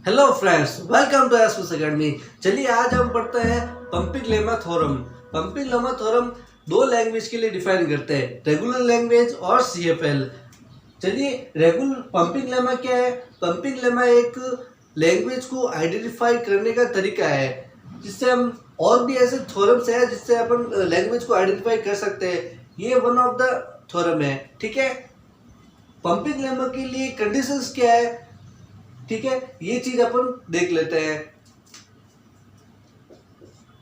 Hello friends, welcome to SPS academy. चलिए आज हम पढ़ते हैं pumping lemma theorem. Pumping lemma theorem दो लैंग्वेज के लिए डिफाइन करते हैं, रेगुलर लैंग्वेज और सीएफएल। चलिए रेगुलर पंपिंग लेमा क्या है? पंपिंग लेमा एक लैंग्वेज को आइडेंटिफाई करने का तरीका है जिससे हम और भी ऐसे थ्योरम्स है जिससे अपन लैंग्वेज को आइडेंटिफाई कर सकते हैं। ये वन ऑफ द थ्योरम है। ठीक है, पंपिंग लेमा के लिए कंडीशंस क्या है? ठीक है, ये चीज अपन देख लेते हैं।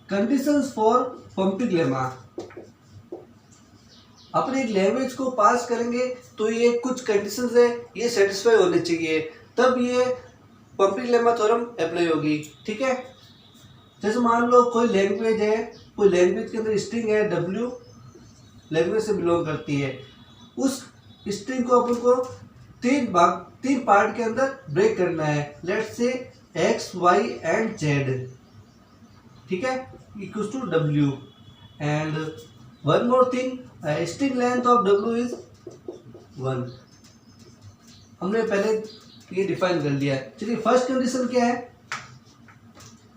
Conditions for pumping lemma. अपन एक लैंग्वेज को पास करेंगे तो ये कुछ कंडीशंस है, ये सेटिस्फाई होने चाहिए, तब ये पंपिंग लेमा थ्योरम अप्लाई होगी। ठीक है, जैसे मान लो कोई लैंग्वेज है, कोई लैंग्वेज के अंदर स्ट्रिंग है W, लैंग्वेज से बिलोंग करती है। उस स्ट्रिंग को अपन को तीन पार्ट के अंदर ब्रेक करना है। Let's say x Y and z, ठीक है, equals to W and one more thing, string length of W is 1। हमने पहले ये डिफाइन कर लिया। चलिए फर्स्ट कंडीशन क्या है?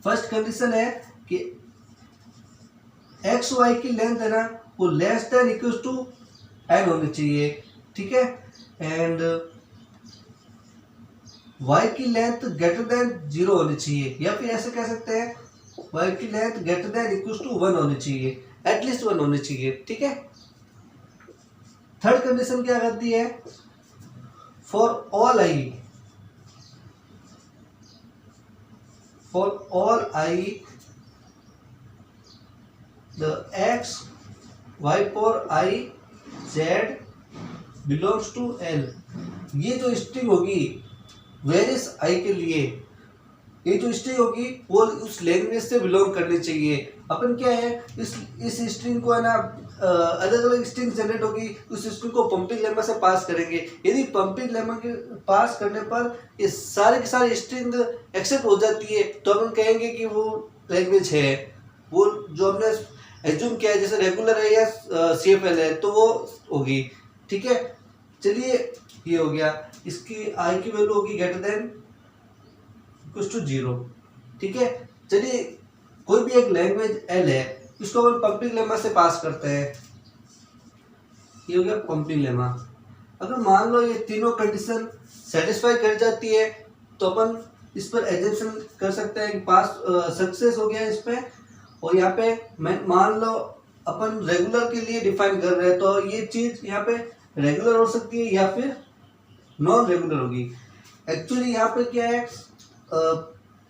फर्स्ट कंडीशन है कि एक्स वाई की लेंथ है ना, वो less than equals to n होनी चाहिए। ठीक है, एंड y की लेंथ ग्रेटर देन 0 होनी चाहिए, या फिर ऐसे कह सकते हैं y की length greater than equals to 1 होनी चाहिए, एटलीस्ट 1 होनी चाहिए। ठीक है, थर्ड कंडीशन क्या करती है? For all i the x y for i z belongs to l। ये जो स्ट्रिंग होगी वेरियस आई के लिए, ये जो स्ट्रिंग होगी वो उस लैंग्वेज से बिलोंग करनी चाहिए। अपन क्या है, इस स्ट्रिंग को है ना, अलग अलग स्ट्रिंग जनरेट होगी, उस स्ट्रिंग को पंपिंग लेमा से पास करेंगे। यदि पंपिंग लेमा के पास करने पर ये सारे के सारे स्ट्रिंग एक्सेप्ट हो जाती है तो अपन कहेंगे कि वो लैंग्वेज है। वो जो हमने एज्यूम किया है, जैसे रेगुलर है या सीएफएल है, तो वो होगी। ठीक है, चलिए ये हो गया। इसकी आई की वैल्यू होगी ग्रेटर देन इक्वल्स टू 0। ठीक है, चलिए कोई भी एक लैंग्वेज एल है, इसको अपन पंपिंग लेमा से पास करते हैं। ये हो गया पंपिंग लेमा। अगर मान लो ये तीनों कंडीशन सेटिस्फाई कर जाती है तो अपन इस पर एजम्पशन कर सकते हैं कि पास सक्सेस हो गया इस पे। और यहाँ पे मान लो अपन रेगुलर के लिए डिफाइन कर रहे हैं तो ये चीज यहाँ पे रेगुलर हो सकती है या फिर नॉन रेगुलर होगी। एक्चुअली यहाँ पे क्या है,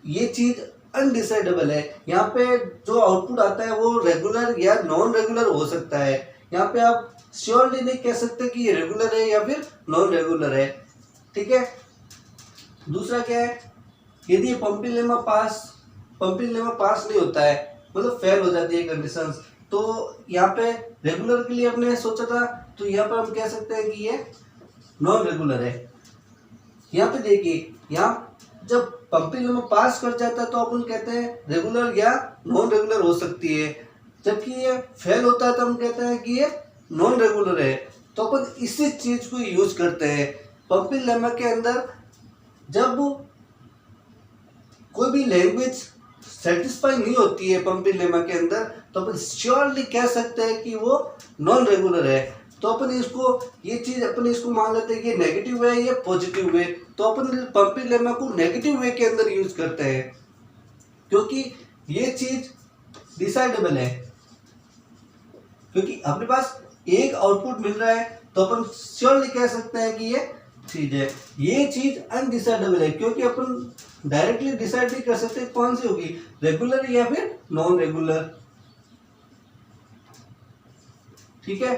ये चीज अनडिसाइडेबल है। यहाँ पे जो आउटपुट आता है वो रेगुलर या नॉन रेगुलर हो सकता है। यहाँ पे आप श्योरली नहीं कह सकते कि ये रेगुलर है या फिर नॉन रेगुलर है। ठीक है, दूसरा क्या है, यदि ये पंपिंग लेमा पास नहीं होता है, मतलब फेल हो जाती है कंडीशंस, तो यहाँ पे रेगुलर के लिए हमने सोचा था, तो यहाँ पर हम कह सकते हैं कि ये नॉन रेगुलर है। यहाँ पे देखिए, यहाँ जब पंपिंग लेमा पास कर जाता है तो अपन कहते हैं रेगुलर या नॉन रेगुलर हो सकती है, जबकि ये फेल होता है तो हम कहते हैं कि ये नॉन रेगुलर है। तो अपन इसी चीज को यूज करते हैं पंपिंग लेमा के अंदर। जब कोई भी लैंग्वेज सेटिस्फाई नहीं होती है पंपिंग लेमा के अंदर, तो अपन श्योरली कह सकते हैं कि वो नॉन रेगुलर है। तो अपन इसको मान लेते हैं कि नेगेटिव है या पॉजिटिव है, तो अपन पंपिंग लेमा को नेगेटिव वे के अंदर यूज करते हैं, क्योंकि ये चीज डिसाइडेबल है। क्योंकि अपने पास एक आउटपुट मिल रहा है तो अपन श्योरली कह सकते हैं कि ये चीज है। ये चीज अनडिसाइडेबल है क्योंकि अपन डायरेक्टली डिसाइड नहीं कर सकते कौन सी होगी, रेगुलर या फिर नॉन रेगुलर। ठीक है,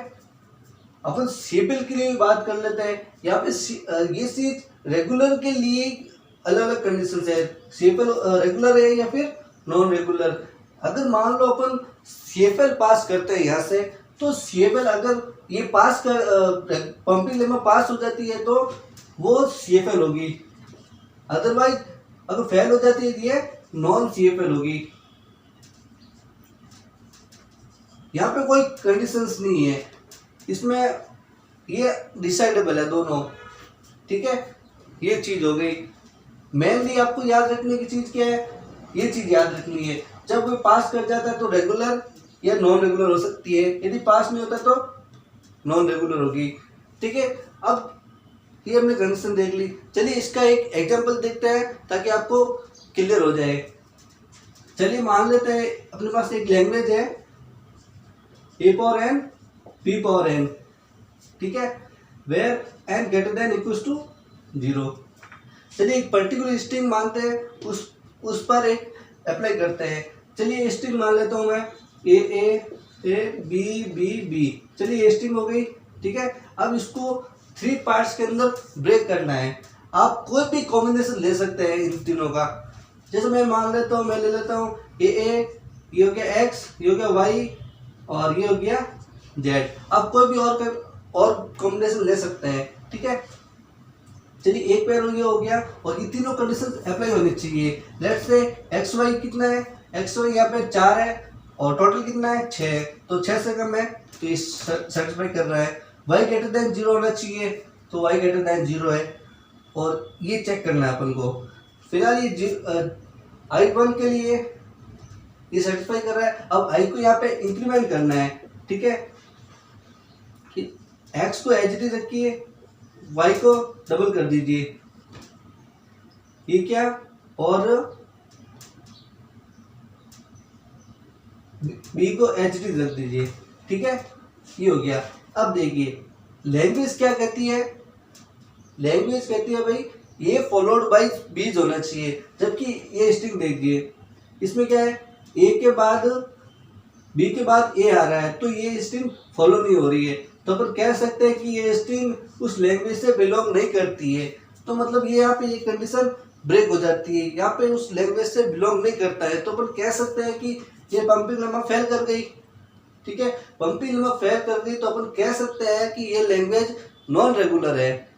अपन सीएफएल के लिए भी बात कर लेते हैं। यहाँ पे ये चीज रेगुलर के लिए अलग अलग कंडीशन है, सीएफएल रेगुलर है या फिर नॉन रेगुलर। अगर मान लो अपन सीएफएल पास करते हैं यहाँ से, तो सीएफएल अगर ये पास कर पंपिंग लेमा पास हो जाती है तो वो सीएफएल होगी, अदरवाइज अगर फेल हो जाती है ये नॉन सीएफएल होगी। यहाँ पे कोई कंडीशंस नहीं है, इसमें ये डिसाइडेबल है दोनों। ठीक है, ये चीज हो गई। मेनली आपको याद रखने की चीज क्या है, ये चीज याद रखनी है, जब वो पास कर जाता है तो रेगुलर या नॉन रेगुलर हो सकती है, यदि पास नहीं होता तो नॉन रेगुलर होगी। ठीक है, अब ये हमने कंडीशन देख ली। चलिए इसका एक एग्जांपल देखते हैं ताकि आपको क्लियर हो जाए। चलिए मान लेते हैं अपने पास एक लैंग्वेज है a power n p power n, ठीक है, where n greater than equals to 0। चलिए एक पर्टिकुलर स्ट्रिंग मानते हैं, उस पर एक अप्लाई करते हैं। चलिए स्ट्रिंग मान लेता हूँ मैं a b b b। चलिए ये स्ट्रिंग हो गई, ठीक है। अब इसको 3 पार्ट्स के अंदर ब्रेक करना है। आप कोई भी कॉम्बिनेशन ले सकते हैं इन तीनों का। जैसे मैं मान लेता हूँ, मैं ले लेता हूँ ये हो गया x, ये हो गया y और ये हो गया z। आप कोई भी और कॉम्बिनेशन ले सकते हैं, ठीक है। चलिए एक पेयर हो गया और ये तीनों कंडीशन अप्लाई होनी चाहिए। लेट्स से एक्स वाई कितना है, एक्स वाई यहाँ पे 4 है और टोटल कितना है 6 है, तो 6 से कम है तो ये सेटिस्फाई कर रहा है। y ग्रेटर देन 0 होना चाहिए, तो y ग्रेटर देन 0 है और ये चेक करना है अपन को। फिलहाल ये i1 के लिए ये सेटिस्फाई कर रहा है। अब i को यहाँ पे इंक्रीमेंट करना है, ठीक है। x को एज इट इज रखिए, y को डबल कर दीजिए, ये क्या, और b को एज इट इज रख दीजिए, ठीक है, ये हो गया। अब देखिए लैंग्वेज क्या कहती है, लैंग्वेज कहती है भाई ये फॉलोड बाय बीज होना चाहिए, जबकि ये स्ट्रिंग देखिए इसमें क्या है, ए के बाद बी के बाद ए आ रहा है, तो ये स्ट्रिंग फॉलो नहीं हो रही है। तो अपन कह सकते हैं कि ये स्ट्रिंग उस लैंग्वेज से बिलोंग नहीं करती है। तो मतलब ये यहाँ पे ये कंडीशन ब्रेक हो जाती है, यहाँ पे उस लैंग्वेज से बिलोंग नहीं करता है। तो अपन कह सकते हैं कि ये पंपिंग लेमा फेल कर गई, ठीक है। पंपिंग लेमा फेल कर गई तो अपन कह सकते हैं कि ये लैंग्वेज नॉन रेगुलर है,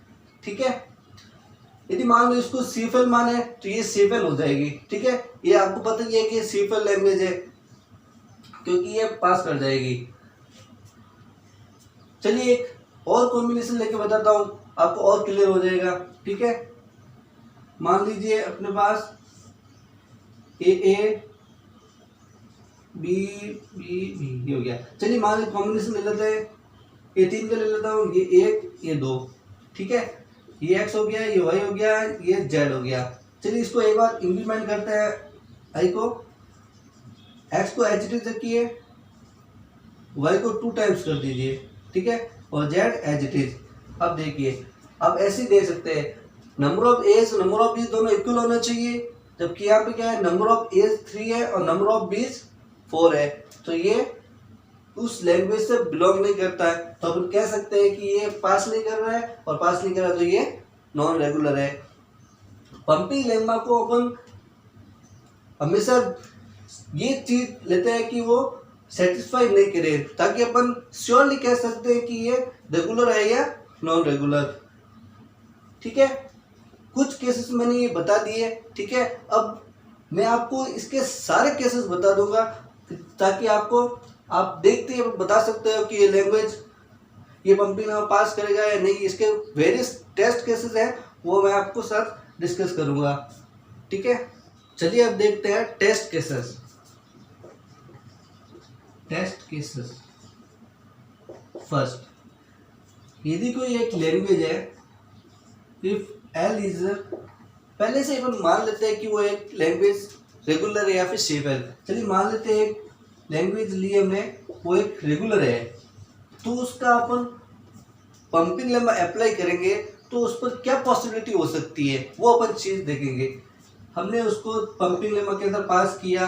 ठीक है। यदि मान लो इसको सीफेल माने तो ये सीफेल हो जाएगी, ठीक है। ये आपको पता ही है कि सीफेल लैंग्वेज है क्योंकि ये पास कर जाएगी। चलिए एक और कॉम्बिनेशन लेके बताता हूँ, आपको और क्लियर हो जाएगा, ठीक है। मान लीजिए अपने पास ए बी बी बी हो गया। चलिए मान लीजिए कॉम्बिनेशन ले लेते हैं, ये 3 का ले लेता हूँ, ये 1 ये 2, ठीक है। ये x हो गया, ये y हो गया, ये z हो गया। चलिए इसको एक बार इंप्लीमेंट करते हैं, i को, x को एज इट इज रखिए, y को 2 टाइम्स कर दीजिए, ठीक है, और z एज इट इज। अब देखिए अब ऐसे ही दे सकते हैं, number of a's number of b's दोनों इक्वल होना चाहिए, जबकि यहाँ पे क्या है, नंबर ऑफ एज 3 है और नंबर ऑफ बीज 4 है, तो ये उस लैंग्वेज से बिलोंग नहीं करता है। तो अपन कह सकते हैं कि ये पास नहीं कर रहा है, और पास नहीं कर रहा तो ये नॉन रेगुलर है। पंपिंग लेम्मा को अपन हमेशा ये चीज लेते हैं कि वो सेटिस्फाई नहीं करे, ताकि अपन श्योरली कह सकते हैं कि ये रेगुलर है या नॉन रेगुलर, ठीक है। कुछ केसेस मैंने ये बता दिए, ठीक है। अब मैं आपको इसके सारे केसेस बता दूंगा ताकि आपको आप देखते ही बता सकते हो कि ये लैंग्वेज ये पंपिंग पास करेगा या नहीं। इसके वेरियस टेस्ट केसेस हैं, वो मैं आपको साथ डिस्कस करूंगा, ठीक है। चलिए अब देखते हैं test cases. Test cases first, यदि कोई एक लैंग्वेज है, इफ एल इज, पहले से अपन मान लेते हैं कि वो एक लैंग्वेज रेगुलर है या फिर सेफल। चलिए मान लेते हैं एक लैंग्वेज लिए हमने, वो एक रेगुलर है, तो उसका अपन पंपिंग लेमा अप्लाई करेंगे तो उस पर क्या पॉसिबिलिटी हो सकती है वो अपन चीज देखेंगे। हमने उसको पंपिंग लेमा के अंदर पास किया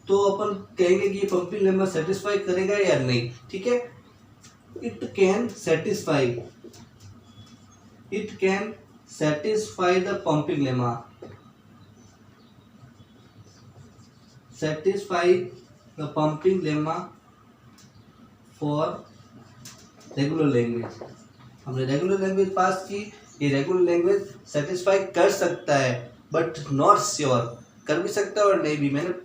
तो अपन कहेंगे कि ये पंपिंग लेमा सेटिस्फाई करेगा या नहीं, ठीक है। It can satisfy, it can satisfy the pumping lemma, satisfy the pumping lemma for regular language. हमने रेगुलर लैंग्वेज पास की, ये रेगुलर लैंग्वेज सेटिस्फाई कर सकता है बट नॉट श्योर, कर भी सकता है और नहीं भी। मैंने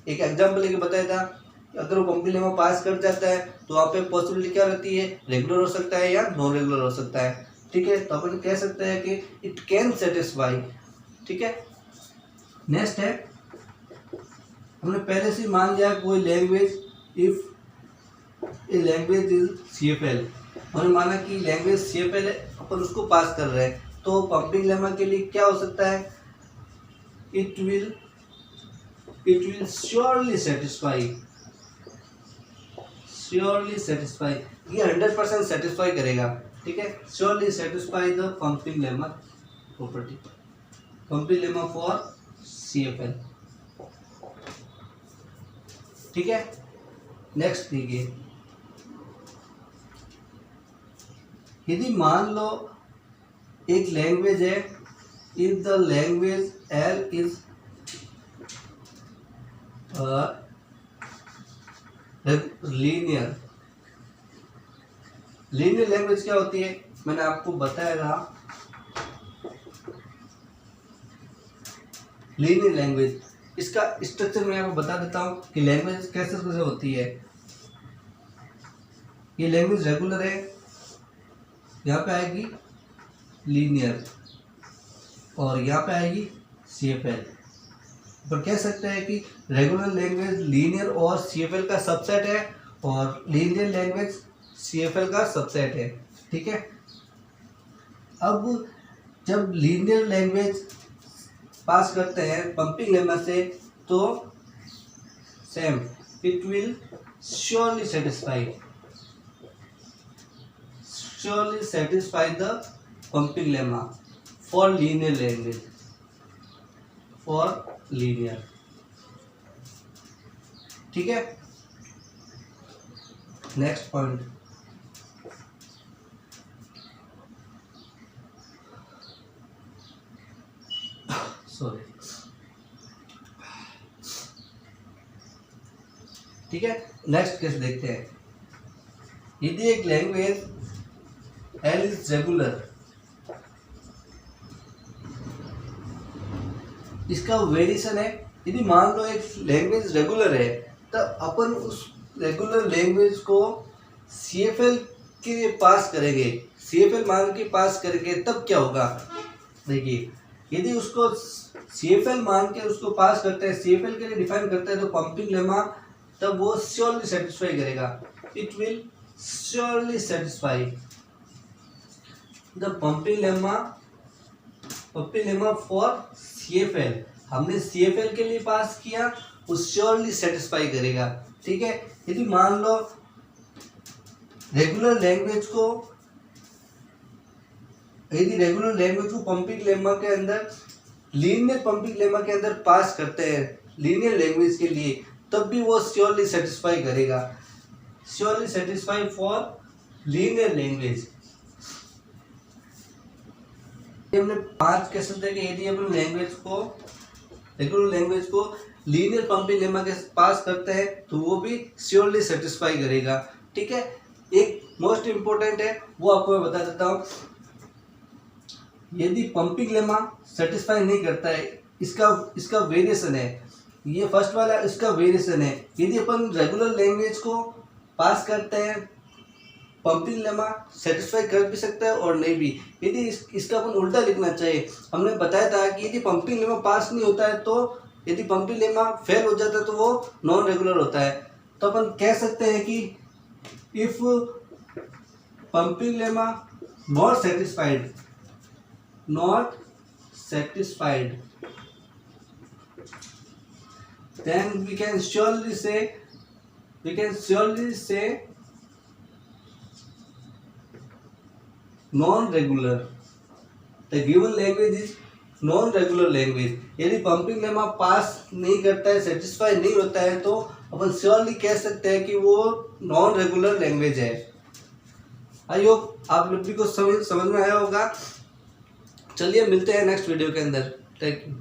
एक एग्जांपल लेके बताया था, अगर वो पंपिंग लेमा पास कर जाता है तो वहाँ पे पॉसिबिलिटी क्या रहती है, रेगुलर हो सकता है या नॉन रेगुलर हो सकता है, ठीक है। तो अपन कह सकते हैं कि इट कैन सेटिस्फाई, ठीक है। नेक्स्ट है, हमने पहले से मान लिया कोई language, if a language is CFL, हमने माना कि लैंग्वेज CFL है, अपन उसको पास कर रहे हैं, तो पंपिंग लेमा के लिए क्या हो सकता है, इट विल श्योरली सेटिस्फाई, ये 100% सेटिस्फाई करेगा, ठीक है। Surely satisfy the pumping lemma property, pumping lemma for CFL, ठीक है। नेक्स्ट देखिए, यदि मान लो एक लैंग्वेज है, if the language L is linear language क्या होती है, मैंने आपको बताया था। लीनियर लैंग्वेज, इसका स्ट्रक्चर मैं आपको बता देता हूँ कि लैंग्वेज कैसे कैसे होती है। ये लैंग्वेज रेगुलर है, यहाँ पे आएगी लीनियर और यहाँ पे आएगी CFL। पर कह सकते हैं कि रेगुलर लैंग्वेज लीनियर और CFL का सबसेट है और लीनियर लैंग्वेज CFL का सबसेट है, ठीक है। अब जब लीनियर लैंग्वेज पास करते हैं पंपिंग लेमा से, तो same it will surely satisfy the pumping lemma for linear language, for linear, ठीक है। नेक्स्ट पॉइंट, सॉरी, ठीक है। नेक्स्ट केस देखते हैं, यदि एक लैंग्वेज L इज रेगुलर, इसका वेरिएशन है। यदि मान लो एक लैंग्वेज रेगुलर है, तब अपन उस रेगुलर लैंग्वेज को CFL के पास करेंगे, CFL मान के पास करेंगे, तब क्या होगा, देखिए यदि उसको CFL मान के उसको पास करते हैं, CFL के लिए डिफाइन करते हैं, तो पंपिंग लेमा तब वो श्योरली सेटिस्फाई करेगा, it will surely satisfy the pumping lemma for CFL। हमने CFL के लिए पास किया, वो श्योरली सेटिस्फाई करेगा, ठीक है। यदि मान लो रेगुलर लैंग्वेज को पंपिंग लेमा के अंदर, लीनियर पंपिंग लेमा के अंदर पास करते हैं लीनियर लैंग्वेज के लिए, तब भी वो श्योरली सेटिस्फाई करेगा, surely satisfy for linear language. हमने 5 कैसे देखे, यदि अपन रेगुलर लैंग्वेज को लीनियर पंपिंग लेमा के पास करते हैं, तो वो भी श्योरली सेटिस्फाई करेगा, ठीक है। एक मोस्ट इम्पोर्टेंट है, वो आपको मैं बता देता हूँ। यदि पंपिंग लेमा सेटिस्फाई नहीं करता है, इसका वेरिएशन है, ये फर्स्ट वाला इसका वेरिएशन है। यदि अपन रेगुलर लैंग्वेज को पास करते हैं, पंपिंग लेमा सेटिस्फाई कर भी सकता है और नहीं भी। यदि इसका अपन उल्टा लिखना चाहिए, हमने बताया था कि यदि पंपिंग लेमा पास नहीं होता है, तो यदि पंपिंग लेमा फेल हो जाता है, तो वो नॉन रेगुलर होता है। तो अपन कह सकते हैं कि if pumping lemma not satisfied then we can surely say non-regular, the given language is non-regular language। यदि पंपिंग लेमा पास नहीं करता है, सेटिस्फाई नहीं होता है, तो अपन श्योरली कह सकते हैं कि वो नॉन रेगुलर लैंग्वेज है। आई होप आप लोग भी को समझ में आया होगा। चलिए मिलते हैं नेक्स्ट वीडियो के अंदर। Thank you.